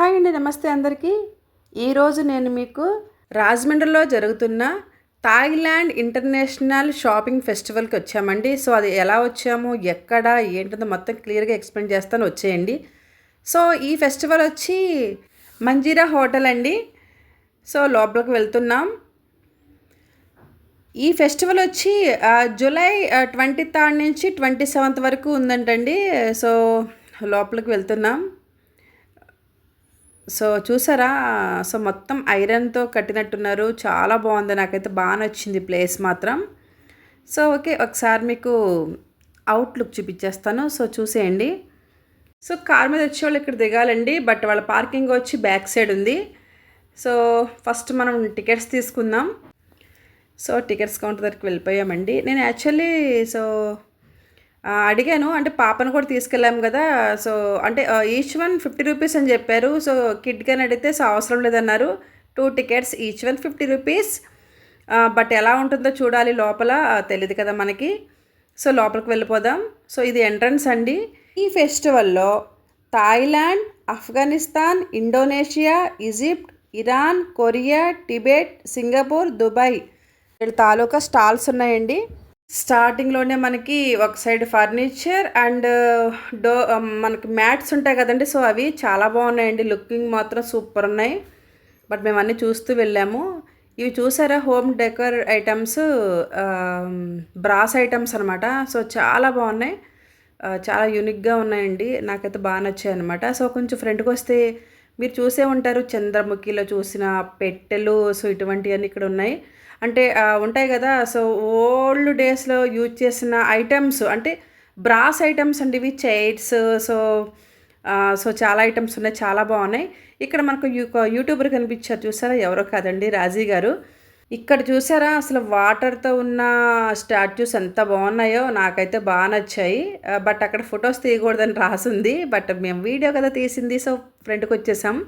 Hi అండి, నమస్తే అందరికీ. ఈరోజు నేను మీకు రాజమండ్రిలో జరుగుతున్న థాయిలాండ్ ఇంటర్నేషనల్ షాపింగ్ ఫెస్టివల్కి వచ్చామండి. సో అది ఎలా వచ్చాము, ఎక్కడ, ఏంటిదో మొత్తం క్లియర్గా ఎక్స్ప్లెయిన్ చేస్తాను, వచ్చేయండి. సో ఈ ఫెస్టివల్ వచ్చి మంజీరా హోటల్ అండి. సో లోపలికి వెళ్తున్నాం. ఈ ఫెస్టివల్ వచ్చి జూలై 23 నుంచి 27 వరకు ఉందంటండి. సో లోపలికి వెళ్తున్నాం. సో చూసారా, సో మొత్తం ఐరన్తో కట్టినట్టున్నారు. చాలా బాగుంది, నాకైతే బాగా నచ్చింది ప్లేస్ మాత్రం. సో ఓకే, ఒకసారి మీకు అవుట్లుక్ చూపించేస్తాను. సో చూసేయండి. సో కార్ మీద వచ్చేవాళ్ళు ఇక్కడ దిగాలండి, బట్ వాళ్ళ పార్కింగ్ వచ్చి బ్యాక్ సైడ్ ఉంది. సో ఫస్ట్ మనం టికెట్స్ తీసుకుందాం. సో టికెట్స్ కౌంటర్ దగ్గరికి వెళ్ళిపోయామండి. నేను యాక్చువల్లీ అడిగాను, అంటే పాపను కూడా తీసుకెళ్ళాము కదా. సో అంటే ఈచ్ వన్ 50 రూపీస్ అని చెప్పారు. సో కిడ్కి అని అడిగితే సో అవసరం లేదన్నారు. 2 tickets each one 50 rupees. But ఎలా ఉంటుందో చూడాలి, లోపల తెలియదు కదా మనకి. సో లోపలికి వెళ్ళిపోదాం. సో ఇది ఎంట్రన్స్ అండి. ఈ ఫెస్టివల్లో Thailand, Afghanistan, Indonesia, Egypt, Iran, Korea, Tibet, Singapore, Dubai వీళ్ళ తాలూకా స్టాల్స్ ఉన్నాయండి. స్టార్టింగ్లోనే మనకి ఒక సైడ్ ఫర్నిచర్ అండ్ మనకి మ్యాట్స్ ఉంటాయి కదండి. సో అవి చాలా బాగున్నాయండి, లుకింగ్ మాత్రం సూపర్ ఉన్నాయి. బట్ మేము అన్నీ చూస్తూ వెళ్ళాము. ఇవి చూసారా, home decor items, brass items అనమాట. సో చాలా బాగున్నాయి, చాలా యూనిక్గా ఉన్నాయండి. నాకైతే బాగా నచ్చాయి అనమాట. సో కొంచెం ఫ్రంట్కి వస్తే మీరు చూసే ఉంటారు, చంద్రముఖిలో చూసిన పెట్టెలు, సో ఇటువంటివన్నీ ఇక్కడ ఉన్నాయి. అంటే ఉంటాయి కదా. సో ఓల్డ్ డేస్లో యూజ్ చేసిన ఐటమ్స్, అంటే బ్రాస్ ఐటమ్స్ అండి ఇవి, చైర్స్. సో సో చాలా ఐటమ్స్ ఉన్నాయి, చాలా బాగున్నాయి. ఇక్కడ మనకు యూట్యూబర్ కనిపించారు చూసారా, ఎవరో కాదండి, రాజీ గారు. ఇక్కడ చూసారా, అసలు వాటర్తో ఉన్న స్టాచ్యూస్ ఎంత బాగున్నాయో, నాకైతే బాగా నచ్చాయి. బట్ అక్కడ ఫొటోస్ తీయకూడదని రాసింది, బట్ మేము వీడియో కదా తీసింది. సో ఫ్రంట్కి వచ్చేసాం.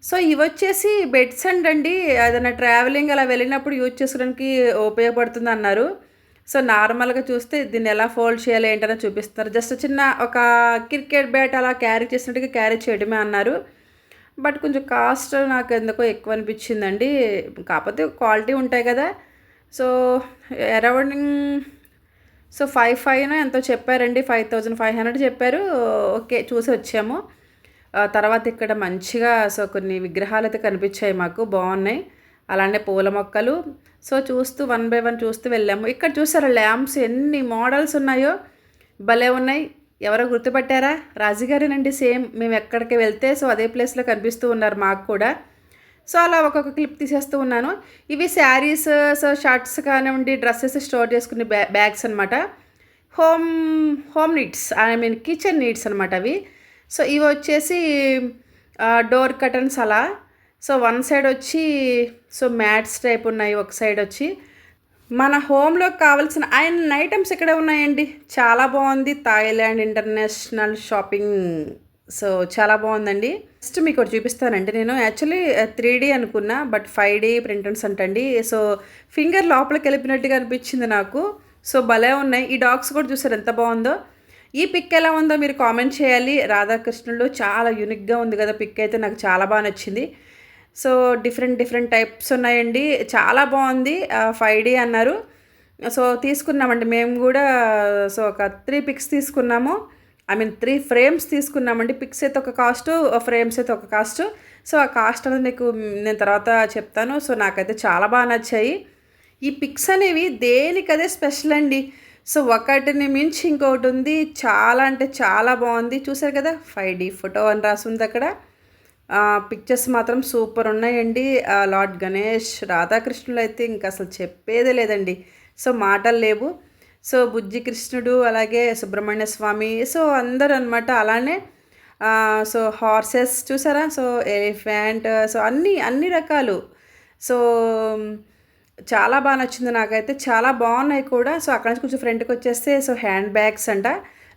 సో ఇవి వచ్చేసి బెడ్స్ అండి, ఏదైనా ట్రావెలింగ్ అలా వెళ్ళినప్పుడు యూజ్ చేసుకోవడానికి ఉపయోగపడుతుంది అన్నారు. సో నార్మల్గా చూస్తే దీన్ని ఎలా ఫోల్డ్ చేయాలి ఏంటనే చూపిస్తారు. జస్ట్ చిన్న ఒక క్రికెట్ బ్యాట్ అలా క్యారీ చేసినట్టుగా క్యారీ చేయడమే అన్నారు. బట్ కొంచెం కాస్ట్ నాకు ఎందుకో ఎక్కువ అనిపించిందండి. కాకపోతే క్వాలిటీ ఉంటాయి కదా. సో అరౌండ్ సో 5,500 ఎంతో చెప్పారండి, 5,500 చెప్పారు. ఓకే, చూసి వచ్చాము. తర్వాత ఇక్కడ మంచిగా సో కొన్ని విగ్రహాలు అయితే కనిపించాయి మాకు, బాగున్నాయి. అలానే పూల మొక్కలు. సో చూస్తూ 1 బై 1 చూస్తూ వెళ్ళాము. ఇక్కడ చూసారా, ల్యాంప్స్ ఎన్ని మోడల్స్ ఉన్నాయో, భలే ఉన్నాయి. ఎవరో గుర్తుపట్టారా, రాజుగారేనండి, సేమ్ మేము ఎక్కడికి వెళ్తే సో అదే ప్లేస్లో కనిపిస్తూ ఉన్నారు మాకు కూడా. సో అలా ఒక్కొక్క క్లిప్ తీసేస్తూ ఉన్నాను. ఇవి శారీస్, సో షర్ట్స్ కానివ్వండి, డ్రెస్సెస్ స్టోర్ చేసుకునే బ్యాగ్స్ అనమాట. Home home needs, I mean kitchen needs అనమాట అవి. సో ఇవి వచ్చేసి డోర్ కర్టన్స్ అలా. సో వన్ సైడ్ వచ్చి సో మ్యాట్స్ టైప్ ఉన్నాయి, ఒక సైడ్ వచ్చి మన హోమ్లోకి కావాల్సిన ఐటమ్స్ ఇక్కడే ఉన్నాయండి. చాలా బాగుంది థాయిలాండ్ ఇంటర్నేషనల్ షాపింగ్. సో చాలా బాగుందండి. నెక్స్ట్ మీకు ఒకటి చూపిస్తానండి. నేను యాక్చువల్లీ 3D అనుకున్నా, బట్ 5D ప్రింటర్స్ అంటండి. సో ఫింగర్ లోపలికి వెళ్ళిపోయినట్టుగా అనిపించింది నాకు. సో భలే ఉన్నాయి. ఈ డాగ్స్ కూడా చూసారు ఎంత బాగుందో. ఈ పిక్ ఎలా ఉందో మీరు కామెంట్ చేయాలి. రాధాకృష్ణులు చాలా యూనిక్గా ఉంది కదా పిక్, అయితే నాకు చాలా బాగా నచ్చింది. సో డిఫరెంట్ టైప్స్ ఉన్నాయండి, చాలా బాగుంది. 5D అన్నారు. సో తీసుకున్నామండి మేము కూడా. సో ఒక 3 పిక్స్ తీసుకున్నాము, ఐ మీన్ 3 ఫ్రేమ్స్ తీసుకున్నామండి. పిక్స్ అయితే ఒక కాస్ట్, ఫ్రేమ్స్ అయితే ఒక కాస్ట్. సో ఆ కాస్ట్ అనేది మీకు నేను తర్వాత చెప్తాను. సో నాకైతే చాలా బాగా నచ్చాయి. ఈ పిక్స్ అనేవి దేనికదే స్పెషల్ అండి. సో ఒకటిని మించి ఇంకొకటి ఉంది, చాలా అంటే చాలా బాగుంది. చూసారు కదా, 5D ఫోటో అని రాసి ఉంది అక్కడ. పిక్చర్స్ మాత్రం సూపర్ ఉన్నాయండి. లార్డ్ గణేష్, రాధాకృష్ణులు అయితే ఇంకా అసలు చెప్పేదే లేదండి. సో మాటలు లేవు. సో బుజ్జి కృష్ణుడు, అలాగే సుబ్రహ్మణ్య స్వామి, సో అందరూ అనమాట. అలానే సో హార్సెస్ చూసారా, సో ఎలిఫెంట్, సో అన్ని రకాలు. సో చాలా బాగా నచ్చింది నాకైతే, చాలా బాగున్నాయి కూడా. సో అక్కడ నుంచి కొంచెం ఫ్రంట్కి వచ్చేస్తే సో హ్యాండ్ బ్యాగ్స్ అంట.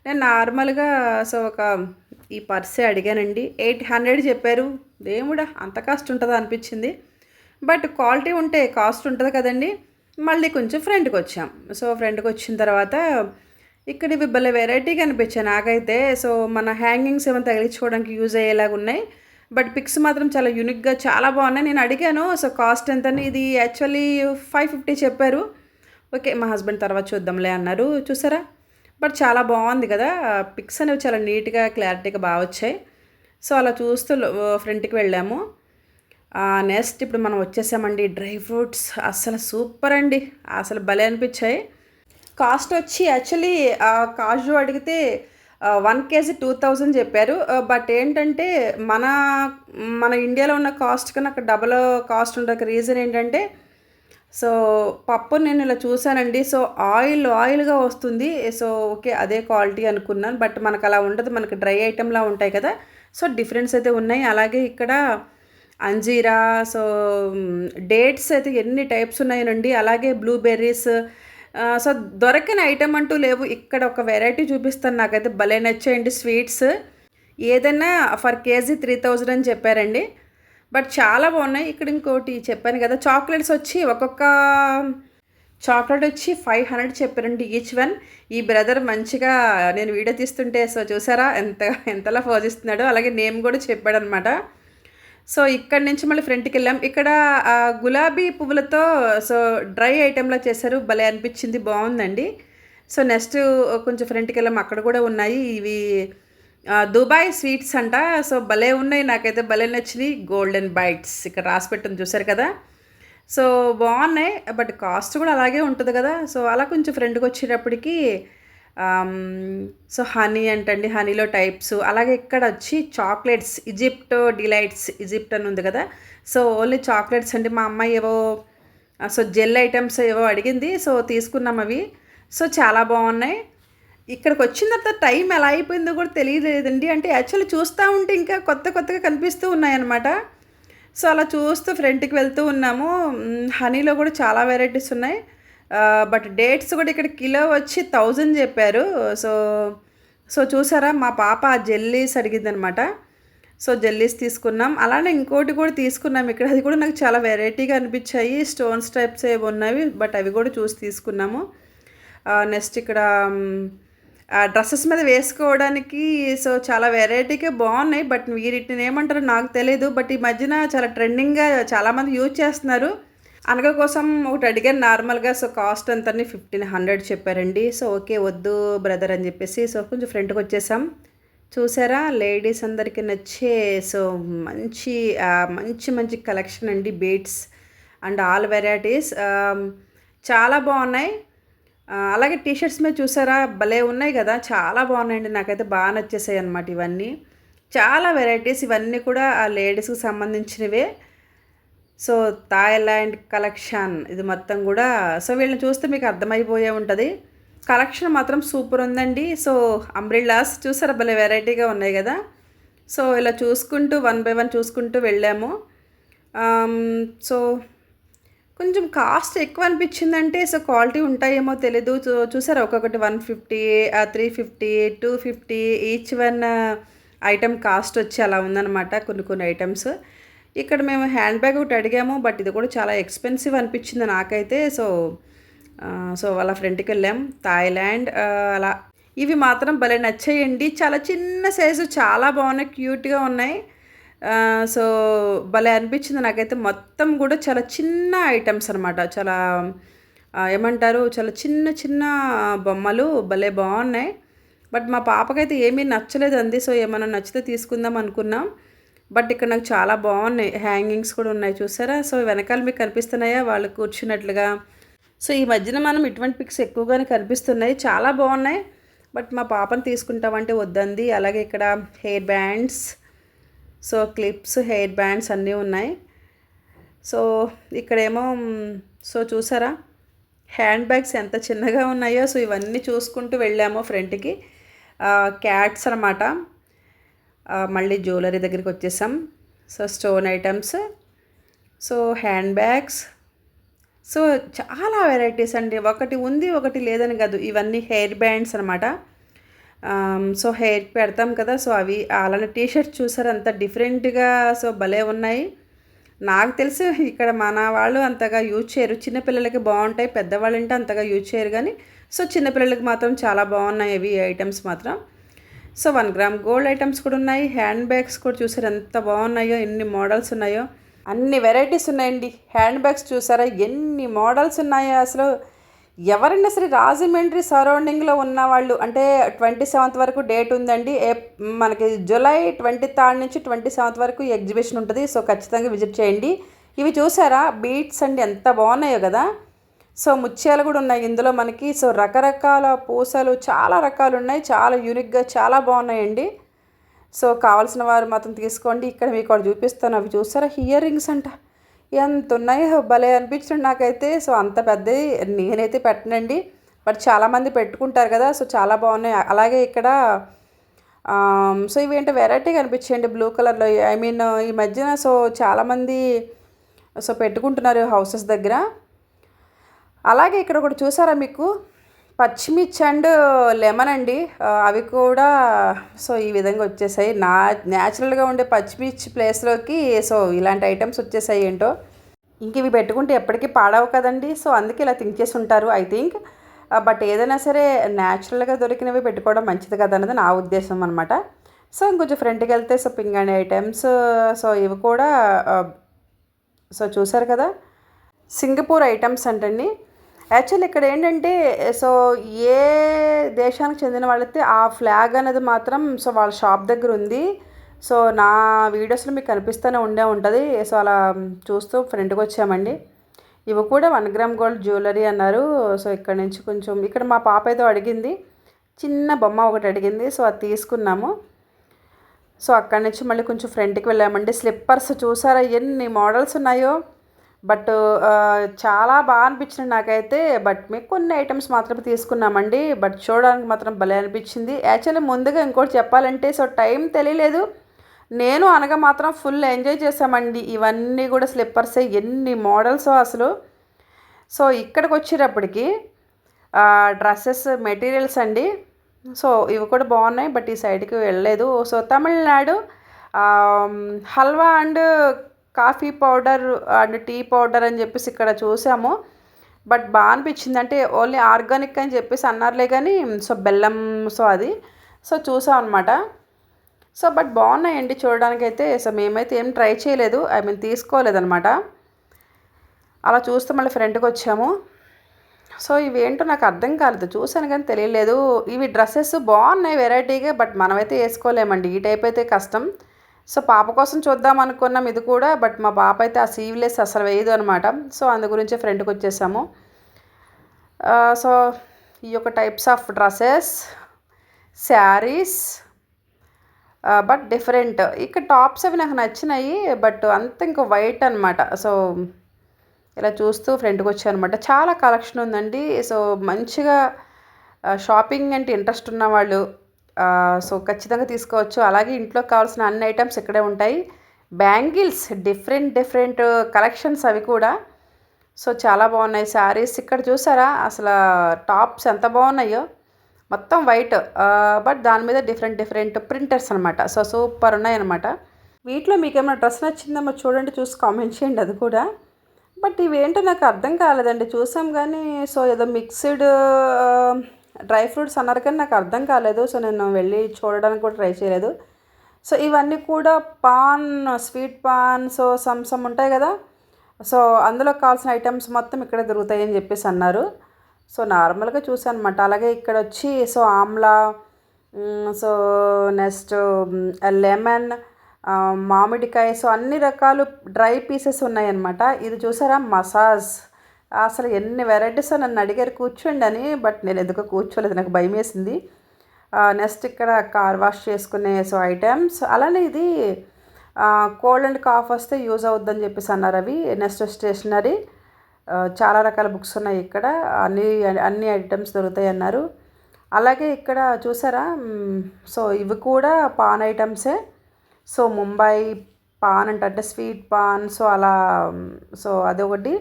నేను నార్మల్గా సో ఒక ఈ పర్సే అడిగానండి, 800 చెప్పారు. దేవుడా, అంత కాస్ట్ ఉంటుందా అనిపించింది. బట్ క్వాలిటీ ఉంటే కాస్ట్ ఉంటుంది కదండి. మళ్ళీ కొంచెం ఫ్రంట్కి వచ్చాం. సో ఫ్రంట్కి వచ్చిన తర్వాత ఇక్కడ ఇవి భలే వెరైటీగా అనిపించాయి నాకైతే. సో మన హ్యాంగింగ్స్ ఏమైనా తగిలించుకోవడానికి యూజ్ అయ్యేలాగా ఉన్నాయి. బట్ పిక్స్ మాత్రం చాలా యూనిక్‌గా చాలా బాగున్నాయి. నేను అడిగాను సో కాస్ట్ ఎంతని, ఇది యాక్చువల్లీ 550 చెప్పారు. ఓకే. మా హస్బెండ్ తర్వాత చూద్దాంలే అన్నారు. చూసారా? బట్ చాలా బాగుంది కదా! పిక్స్ అనేవి చాలా నీట్‌గా, క్లారిటీగా వచ్చాయి. సో అలా చూస్తూ ఫ్రంట్‌కి వెళ్ళాము. నెక్స్ట్ ఇప్పుడు మనం వచ్చేసామండి. డ్రై ఫ్రూట్స్ అస్సలు సూపర్ అండి. అసలు భలే అనిపించాయి. కాస్ట్ వచ్చి యాక్చువల్లీ కాజు అడిగితే 1 కేజీ 2000 చెప్పారు. బట్ ఏంటంటే మన మన ఇండియాలో ఉన్న కాస్ట్ కన్నా అక్కడ డబల్ కాస్ట్ ఉండక రీజన్ ఏంటంటే, సో పప్పు నేను ఇలా చూసానండి. సో ఆయిల్‌గా వస్తుంది. So okay. అదే క్వాలిటీ అనుకున్నాను. బట్ మనకు అలా ఉండదు. మనకు డ్రై ఐటెమ్‌లా ఉంటాయి కదా! సో డిఫరెన్స్ అయితే ఉన్నాయి. అలాగే ఇక్కడ అంజీరా, సో డేట్స్ అయితే ఎన్ని టైప్స్ ఉన్నాయోనండి. అలాగే బ్లూబెర్రీస్, సో దొరకని ఐటెమ్ అంటూ లేవు. ఇక్కడ ఒక వెరైటీ చూపిస్తాను. నాకైతే భలే నచ్చాయండి స్వీట్స్. ఏదైనా ఫర్ కేజీ 3000 అని చెప్పారండి. బట్ చాలా బాగున్నాయి. ఇక్కడ ఇంకోటి చెప్పాను కదా, చాక్లెట్స్ వచ్చి ఒక్కొక్క చాక్లెట్ వచ్చి 500 చెప్పారండి ఈచ్ వన్. ఈ బ్రదర్ మంచిగా నేను వీడియో తీస్తుంటే సో చూసారా ఎంతలా పోజిస్తున్నాడో, అలాగే నేమ్ కూడా చెప్పాడనమాట. సో ఇక్కడి నుంచి మళ్ళీ ఫ్రంట్‌కి వెళ్ళాం. ఇక్కడ గులాబీ పువ్వులతో సో డ్రై ఐటెంలా చేశారు. భలే అనిపించింది. బాగుందండి. సో నెక్స్ట్ కొంచెం ఫ్రంట్‌కి వెళ్ళాం. అక్కడ కూడా ఉన్నాయి ఇవి దుబాయ్ స్వీట్స్ అంట. సో భలే ఉన్నాయి. నాకైతే భలే నచ్చినాయి. గోల్డెన్ బైట్స్ ఇక్కడ రాసి పెట్టింది చూసారు కదా! సో బాగున్నాయి. బట్ కాస్ట్ కూడా అలాగే ఉంటుంది కదా! సో అలా కొంచెం ఫ్రంట్‌కి వచ్చేటప్పటికి సో హనీ అంటండి. హనీలో టైప్స్. అలాగే ఇక్కడ వచ్చి చాక్లెట్స్ ఈజిప్ట్ డిలైట్స్ ఈజిప్ట్ అని ఉంది కదా! సో ఓన్లీ చాక్లెట్స్ అండి. మా అమ్మాయి ఏవో సో జెల్ ఐటమ్స్ ఏవో అడిగింది. సో తీసుకున్నాం అవి. సో చాలా బాగున్నాయి. ఇక్కడికి వచ్చిన తర్వాత టైం ఎలా అయిపోయిందో కూడా తెలియలేదండి. అంటే యాక్చువల్లీ చూస్తూ ఉంటే ఇంకా కొత్తగా కనిపిస్తూ ఉన్నాయన్నమాట. సో అలా చూస్తూ ఫ్రంట్‌కి వెళ్తూ ఉన్నాము. హనీలో కూడా చాలా వెరైటీస్ ఉన్నాయి. బట్ డేట్స్ కూడా ఇక్కడ కిలో వచ్చి 1000 చెప్పారు. సో సో చూసారా, మా పాప జెల్లీస్ అడిగిందనమాట. సో జెల్లీస్ తీసుకున్నాం. అలానే ఇంకోటి కూడా తీసుకున్నాం ఇక్కడ. అది కూడా నాకు చాలా వెరైటీగా అనిపించాయి. స్టోన్స్ టైప్స్ ఏవి ఉన్నవి. బట్ అవి కూడా చూసి తీసుకున్నాము. నెక్స్ట్ ఇక్కడ డ్రెస్సెస్ మీద వేసుకోవడానికి సో చాలా వెరైటీగా బాగున్నాయి. బట్ వీటిని ఏమంటారో నాకు తెలియదు. బట్ ఈ మధ్యన చాలా ట్రెండింగ్గా చాలామంది యూజ్ చేస్తున్నారు. అనగ కోసం ఒకటి అడిగాను నార్మల్గా. సో కాస్ట్ అంతని 1500 చెప్పారండి. సో ఓకే వద్దు బ్రదర్ అని చెప్పేసి సో కొంచెం ఫ్రంట్కి వచ్చేసాం. చూసారా, లేడీస్ అందరికీ నచ్చే సో మంచి మంచి కలెక్షన్ అండి. బీట్స్ అండ్ ఆల్ వెరైటీస్ చాలా బాగున్నాయి. అలాగే టీషర్ట్స్ మీద చూసారా, భలే ఉన్నాయి కదా! చాలా బాగున్నాయండి. నాకైతే బాగా నచ్చేసాయి అన్నమాట ఇవన్నీ. చాలా వెరైటీస్. ఇవన్నీ కూడా ఆ లేడీస్కి సంబంధించినవే. సో థాయిలాండ్ కలెక్షన్ ఇది మొత్తం కూడా. సో వీళ్ళని చూస్తే మీకు అర్థమైపోయే ఉంటుంది. కలెక్షన్ మాత్రం సూపర్ ఉందండి. సో అంబ్రిల్లాస్ చూసారా, భలే వెరైటీగా ఉన్నాయి కదా! సో ఇలా చూసుకుంటూ 1 బై 1 చూసుకుంటూ వెళ్ళాము. సో కొంచెం కాస్ట్ ఎక్కువ అనిపించిందంటే సో క్వాలిటీ ఉంటాయేమో తెలీదు. చూసారా, ఒక్కొక్కటి 150, 350, 250 ఈచ్ వన్ ఐటమ్ కాస్ట్ వచ్చి అలా ఉందన్నమాట కొన్ని ఐటమ్స్. ఇక్కడ మేము హ్యాండ్ బ్యాగ్ ఒకటి అడిగాము. బట్ ఇది కూడా చాలా ఎక్స్పెన్సివ్ అనిపించింది నాకైతే. సో వాళ్ళ ఫ్రెండ్కి వెళ్ళాం. థాయిలాండ్ అలా ఇవి మాత్రం భలే నచ్చాయండి. చాలా చిన్న సైజు, చాలా బాగున్నాయి, క్యూట్గా ఉన్నాయి. సో భలే అనిపించింది నాకైతే. మొత్తం కూడా చాలా చిన్న ఐటమ్స్ అనమాట. చాలా ఏమంటారు, చాలా చిన్న బొమ్మలు భలే బాగున్నాయి. బట్ మా పాపకైతే ఏమీ నచ్చలేదండి. సో ఏమైనా నచ్చితే తీసుకుందాం అనుకున్నాం. బట్ ఇక్కడ నాకు చాలా బాగున్నాయి. హ్యాంగింగ్స్ కూడా ఉన్నాయి చూసారా. సో వెనకాల మీకు కనిపిస్తున్నాయా వాళ్ళు కూర్చున్నట్లుగా. సో ఈ మధ్యన మనం ఇటువంటి పిక్స్ ఎక్కువగానే కనిపిస్తున్నాయి. చాలా బాగున్నాయి. బట్ మా పాపను తీసుకుంటామంటే వద్దంది. అలాగే ఇక్కడ hair bands, so clips, hair bands అన్నీ ఉన్నాయి. సో ఇక్కడేమో సో చూసారా హ్యాండ్ బ్యాగ్స్ ఎంత చిన్నగా ఉన్నాయో. సో ఇవన్నీ చూసుకుంటూ వెళ్ళాము ఫ్రంట్కి. క్యాట్స్ అనమాట. మళ్ళీ జ్యువెలరీ దగ్గరికి వచ్చేసాం. So stone items, so hand bags, so చాలా వెరైటీస్ అండి. ఒకటి ఉంది ఒకటి లేదని కాదు. ఇవన్నీ హెయిర్ బ్యాండ్స్ అనమాట. సో హెయిర్కి పెడతాం కదా, సో అవి. అలానే టీషర్ట్స్ చూసారు అంత డిఫరెంట్గా. సో భలే ఉన్నాయి. నాకు తెలిసి ఇక్కడ మన వాళ్ళు అంతగా యూజ్ చేయరు. చిన్నపిల్లలకి బాగుంటాయి, పెద్దవాళ్ళు అంటే అంతగా యూజ్ చేయరు. కానీ సో చిన్నపిల్లలకి మాత్రం చాలా బాగున్నాయి ఇవి ఐటమ్స్ మాత్రం. సో 1 గ్రామ్ గోల్డ్ ఐటమ్స్ కూడా ఉన్నాయి. హ్యాండ్ బ్యాగ్స్ కూడా చూసారు ఎంత బాగున్నాయో, ఎన్ని మోడల్స్ ఉన్నాయో, అన్ని వెరైటీస్ ఉన్నాయండి. హ్యాండ్ బ్యాగ్స్ చూసారా ఎన్ని మోడల్స్ ఉన్నాయో. అసలు ఎవరైనా సరే రాజమండ్రి సరౌండింగ్లో ఉన్న వాళ్ళు, అంటే 27th వరకు డేట్ ఉందండి. మనకి జూలై 23rd నుంచి 27th వరకు ఈ ఎగ్జిబిషన్ ఉంటుంది. సో ఖచ్చితంగా విజిట్ చేయండి. ఇవి చూసారా బీట్స్ అండి ఎంత బాగున్నాయో కదా. సో ముత్యాలు కూడా ఉన్నాయి ఇందులో మనకి. సో రకరకాల పూసలు చాలా రకాలు ఉన్నాయి, చాలా యూనిక్గా చాలా బాగున్నాయండి. సో కావాల్సిన వారు మాత్రం తీసుకోండి. ఇక్కడ మీకు ఒకటి చూపిస్తాను. అవి చూసారా ఇయర్ రింగ్స్ అంట ఎంత ఉన్నాయో, భలే అనిపించండి నాకైతే. సో అంత పెద్దది నేనైతే పెట్టనండి, బట్ చాలామంది పెట్టుకుంటారు కదా. సో చాలా బాగున్నాయి. అలాగే ఇక్కడ సో ఇవి ఏంటో వెరైటీగా అనిపించాయండి బ్లూ కలర్లో. ఐ మీన్ ఈ మధ్యన సో చాలామంది సో పెట్టుకుంటున్నారు హౌసెస్ దగ్గర. అలాగే ఇక్కడ ఒకటి చూసారా మీకు పచ్చిమిర్చి అండ్ లెమన్ అండి. అవి కూడా సో ఈ విధంగా వచ్చేసాయి. న్యాచురల్గా ఉండే పచ్చిమిర్చి ప్లేస్లోకి సో ఇలాంటి ఐటమ్స్ వచ్చేసాయి ఏంటో. ఇంక ఇవి పెట్టుకుంటే ఎప్పటికీ పాడవు కదండి. సో అందుకే ఇలా థింక్ చేసి ఉంటారు ఐ థింక్. బట్ ఏదైనా సరే న్యాచురల్గా దొరికినవి పెట్టుకోవడం మంచిది కదా అన్నది నా ఉద్దేశం అనమాట. సో ఇంకొంచెం ఫ్రంట్కి వెళ్తే సో పింగాణి ఐటమ్స్, సో ఇవి కూడా సో చూసారు కదా సింగపూర్ ఐటమ్స్ అంటండి. యాక్చువల్లీ ఇక్కడ ఏంటంటే సో ఏ దేశానికి చెందిన వాళ్ళైతే ఆ ఫ్లాగ్ అనేది మాత్రం సో వాళ్ళ షాప్ దగ్గర ఉంది. సో నా వీడియోస్లో మీకు కనిపిస్తూనే ఉంటుంది. సో అలా చూస్తూ ఫ్రంట్కి వచ్చామండి. ఇవి కూడా 1 గ్రామ్ గోల్డ్ జ్యువెలరీ అన్నారు. సో ఇక్కడ నుంచి కొంచెం ఇక్కడ మా పాప ఏదో అడిగింది, చిన్న బొమ్మ ఒకటి అడిగింది. సో అది తీసుకున్నాము. సో అక్కడి నుంచి మళ్ళీ కొంచెం ఫ్రంట్కి వెళ్ళామండి. స్లిప్పర్స్ చూసారా ఎన్ని మోడల్స్ ఉన్నాయో. బట్ చాలా బాగా అనిపించింది నాకైతే. బట్ మీకు కొన్ని ఐటమ్స్ మాత్రమే తీసుకున్నామండి. బట్ చూడడానికి మాత్రం భలే అనిపించింది. యాక్చువల్లీ ముందుగా ఇంకోటి చెప్పాలంటే సో టైం తెలియలేదు. నేను అనగా మాత్రం ఫుల్ ఎంజాయ్ చేసామండి. ఇవన్నీ కూడా స్లిప్పర్సే, ఎన్ని మోడల్స్ అసలు. సో ఇక్కడికి వచ్చేటప్పటికి డ్రెస్సెస్ మెటీరియల్స్ అండి. సో ఇవి కూడా బాగున్నాయి, బట్ ఈ సైడ్కి వెళ్ళలేదు. So Tamil Nadu halwa and coffee powder and tea powder అని చెప్పేసి ఇక్కడ చూసాము. బట్ బాగా అనిపించింది. అంటే ఓన్లీ ఆర్గానిక్ అని చెప్పేసి అన్నారులే కానీ సో బెల్లం సో అది సో చూసాం అనమాట. సో బట్ బాగున్నాయండి చూడడానికైతే. సో మేమైతే ఏం ట్రై చేయలేదు, ఐ మీన్ తీసుకోలేదనమాట. అలా చూస్తే మళ్ళీ ఫ్రంట్కి వచ్చాము. సో ఇవి ఏంటో నాకు అర్థం కాలేదు, చూసాను కానీ తెలియలేదు. ఇవి డ్రెస్సెస్ బాగున్నాయి వెరైటీగా, బట్ మనమైతే వేసుకోలేమండి ఈ టైప్ అయితే కష్టం. సో పాప కోసం చూద్దాం అనుకున్నాం ఇది కూడా, బట్ మా పాప అయితే ఆ సీవ్లెస్ అసలు వేయదు అనమాట. సో అందు గురించి ఫ్రంట్కి వచ్చేసాము. సో ఈ యొక్క types of dresses, saris, but different. ఇక్కడ టాప్స్ అవి నాకు నచ్చినాయి, బట్ అంత ఇంకా వైట్ అనమాట. సో ఇలా చూస్తూ ఫ్రంట్కి వచ్చాను అనమాట. చాలా కలెక్షన్ ఉందండి. సో మంచిగా షాపింగ్ అంటే ఇంట్రెస్ట్ ఉన్నవాళ్ళు సో ఖచ్చితంగా తీసుకోవచ్చు. అలాగే ఇంట్లోకి కావాల్సిన అన్ని ఐటమ్స్ ఇక్కడే ఉంటాయి. బ్యాంగిల్స్ డిఫరెంట్ కలెక్షన్స్ అవి కూడా సో చాలా బాగున్నాయి. శారీస్ ఇక్కడ చూసారా అసలు టాప్స్ ఎంత బాగున్నాయో, మొత్తం వైట్ బట్ దాని మీద డిఫరెంట్ ప్రింటర్స్ అనమాట. సో సూపర్ ఉన్నాయన్నమాట. వీటిలో మీకు ఏమైనా డ్రెస్ నచ్చిందేమో చూడండి, చూసి కామెంట్ చేయండి అది కూడా. బట్ ఇవేంటో నాకు అర్థం కాలేదండి, చూసాం కానీ సో ఏదో మిక్స్డ్ డ్రై ఫ్రూట్స్ అన్నారు కానీ నాకు అర్థం కాలేదు. సో నేను వెళ్ళి చూడడానికి కూడా ట్రై చేయలేదు. సో ఇవన్నీ కూడా pan, sweet pan, so some ఉంటాయి కదా. సో అందులో కావాల్సిన ఐటమ్స్ మొత్తం ఇక్కడే దొరుకుతాయని చెప్పేసి అన్నారు. సో నార్మల్గా చూసాను అనమాట. అలాగే ఇక్కడ వచ్చి so Amla, so next lemon, మామిడికాయ, సో అన్ని రకాలు డ్రై పీసెస్ ఉన్నాయన్నమాట. ఇది చూసారా మసాజ్, అసలు ఎన్ని వెరైటీస్ నన్ను అడిగారు కూర్చోండి అని, బట్ నేను ఎందుకో కూర్చోలేదు, నాకు భయం వేసింది. నెక్స్ట్ ఇక్కడ కార్ వాష్ చేసుకునే సో ఐటమ్స్. అలానే ఇది కోల్డ్ అండ్ కాఫ్ వస్తే యూజ్ అవుద్దని చెప్పేసి అన్నారు అవి. నెక్స్ట్ స్టేషనరీ, చాలా రకాల బుక్స్ ఉన్నాయి ఇక్కడ, అన్ని ఐటమ్స్ దొరుకుతాయి అన్నారు. అలాగే ఇక్కడ చూసారా సో ఇవి కూడా పాన్ ఐటమ్సే. సో ముంబై పాన్ అంటే స్వీట్ పాన్, సో అలా సో అదొకటి,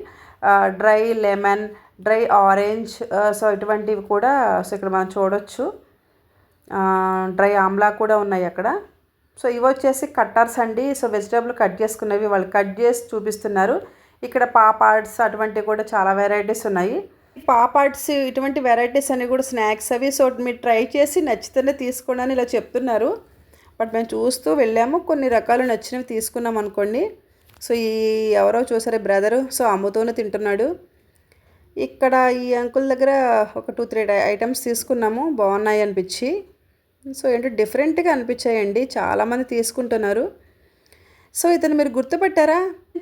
dry lemon, dry orange, so ఇటువంటివి కూడా సో ఇక్కడ మనం చూడొచ్చు. డ్రై ఆమ్లా కూడా ఉన్నాయి అక్కడ. సో ఇవి వచ్చేసి కట్టర్స్ అండి. సో వెజిటేబుల్ కట్ చేసుకునేవి వాళ్ళు కట్ చేసి చూపిస్తున్నారు. ఇక్కడ పాపాడ్స్ అటువంటివి కూడా చాలా వెరైటీస్ ఉన్నాయి. పాపాడ్స్ ఇటువంటి వెరైటీస్ అన్నీ కూడా స్నాక్స్ అవి. సో మీరు ట్రై చేసి నచ్చితేనే తీసుకోండి అని ఇలా చెప్తున్నారు. బట్ మేము చూస్తూ వెళ్ళాము, కొన్ని రకాలు నచ్చినవి తీసుకున్నాం అనుకోండి. సో ఈ ఎవరో చూసారే బ్రదరు, సో అమ్ముతూనే తింటున్నాడు. ఇక్కడ ఈ అంకుల్ దగ్గర ఒక 2-3 ఐటమ్స్ తీసుకున్నాము, బాగున్నాయి అనిపించి. సో ఏంటో డిఫరెంట్గా అనిపించాయండి, చాలామంది తీసుకుంటున్నారు. సో ఇతను మీరు గుర్తుపట్టారా?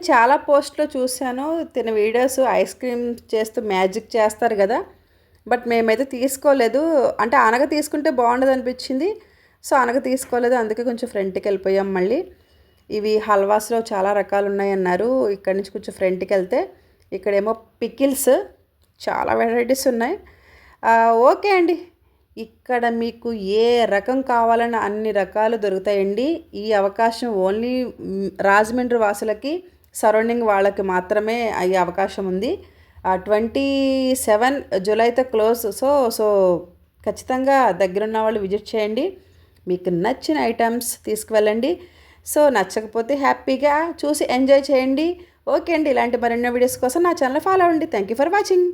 చాలా పోస్ట్లో చూశాను ఇతని వీడియోస్, ఐస్ క్రీమ్ చేస్తూ మ్యాజిక్ చేస్తారు కదా. బట్ మేమైతే తీసుకోలేదు, అంటే అనగ తీసుకుంటే బాగుండదు అనిపించింది. సో అనగ తీసుకోలేదు, అందుకే కొంచెం ఫ్రంట్కి వెళ్ళిపోయాం మళ్ళీ. ఇవి హల్వాస్లో చాలా రకాలు ఉన్నాయన్నారు. ఇక్కడ నుంచి కొంచెం ఫ్రంట్కి వెళ్తే ఇక్కడేమో పికిల్స్, చాలా వెరైటీస్ ఉన్నాయి. ఓకే అండి, ఇక్కడ మీకు ఏ రకం కావాలన్న అన్ని రకాలు దొరుకుతాయండి. ఈ అవకాశం ఓన్లీ రాజమండ్రి వాసులకి, సరౌండింగ్ వాళ్ళకి మాత్రమే అయ్యే అవకాశం ఉంది. 27 జూలైతో క్లోజ్. సో ఖచ్చితంగా దగ్గరున్న వాళ్ళు విజిట్ చేయండి, మీకు నచ్చిన ఐటమ్స్ తీసుకువెళ్ళండి. సో నచ్చకపోతే హ్యాపీగా చూసి ఎంజాయ్ చేయండి. ఓకే అండి, ఇలాంటి మరెన్నో వీడియోస్ కోసం నా ఛానల్ ఫాలో అవ్వండి. Thank you for watching.